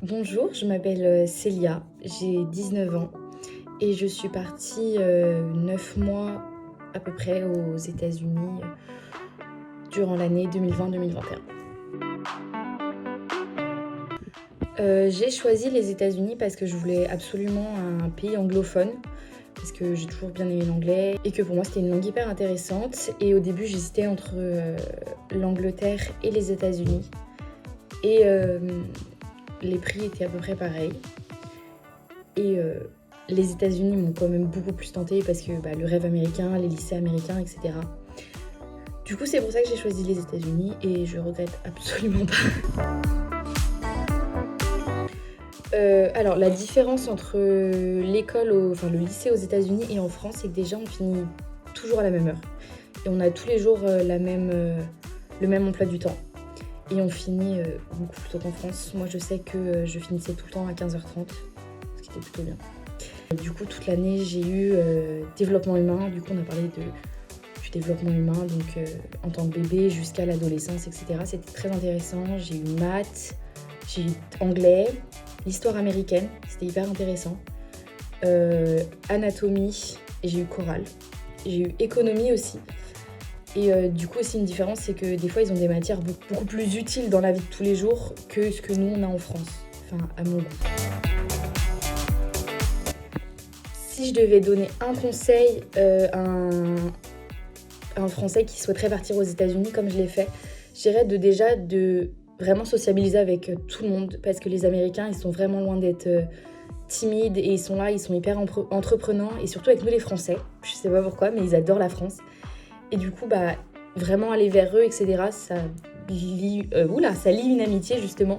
Bonjour, je m'appelle Célia, j'ai 19 ans et je suis partie 9 mois à peu près aux États-Unis durant l'année 2020-2021. J'ai choisi les États-Unis parce que je voulais absolument un pays anglophone, parce que j'ai toujours bien aimé l'anglais et que pour moi c'était une langue hyper intéressante. Et au début j'hésitais entre l'Angleterre et les États-Unis et les prix étaient à peu près pareils. Et les États-Unis m'ont quand même beaucoup plus tenté parce que le rêve américain, les lycées américains, etc. Du coup, c'est pour ça que j'ai choisi les États-Unis et je regrette absolument pas. Alors, la différence entre le lycée aux États-Unis et en France, c'est que déjà on finit toujours à la même heure. Et on a tous les jours le même emploi du temps. Et on finit beaucoup plus tôt qu'en France. Moi, je sais que je finissais tout le temps à 15h30, ce qui était plutôt bien. Du coup, toute l'année, j'ai eu développement humain. Du coup, on a parlé du développement humain, donc en tant que bébé jusqu'à l'adolescence, etc. C'était très intéressant. J'ai eu maths, j'ai eu anglais, l'histoire américaine, c'était hyper intéressant. Anatomie, et j'ai eu chorale. J'ai eu économie aussi. Et du coup, aussi une différence, c'est que des fois, ils ont des matières beaucoup plus utiles dans la vie de tous les jours que ce que nous, on a en France. Enfin, à mon goût. Si je devais donner un conseil à un Français qui souhaiterait partir aux États-Unis, comme je l'ai fait, je dirais de vraiment sociabiliser avec tout le monde, parce que les Américains, ils sont vraiment loin d'être timides et ils sont là, ils sont hyper entreprenants, et surtout avec nous les Français, je sais pas pourquoi, mais ils adorent la France. Et du coup, vraiment aller vers eux, etc., ça lie une amitié justement,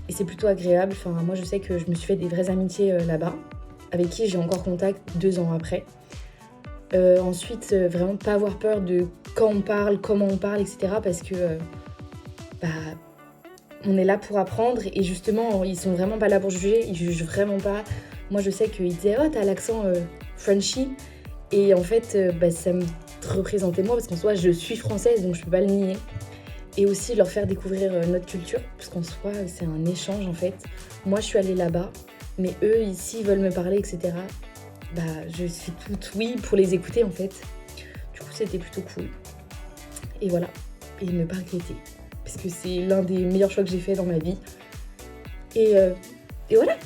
et c'est plutôt agréable. Enfin, moi, je sais que je me suis fait des vraies amitiés là-bas, avec qui j'ai encore contact 2 ans après. Ensuite, vraiment pas avoir peur de quand on parle, comment on parle, etc. Parce que on est là pour apprendre et justement, ils sont vraiment pas là pour juger, ils jugent vraiment pas. Moi, je sais qu'ils disaient « Oh, t'as l'accent Frenchy ». Et en fait, ça me représentait moi parce qu'en soi, je suis française, donc je peux pas le nier. Et aussi leur faire découvrir notre culture, parce qu'en soi, c'est un échange en fait. Moi, je suis allée là-bas, mais eux, ici, veulent me parler, etc. Je suis toute oui pour les écouter en fait. Du coup, c'était plutôt cool. Et voilà, et ne pas regretter, parce que c'est l'un des meilleurs choix que j'ai fait dans ma vie. Et voilà.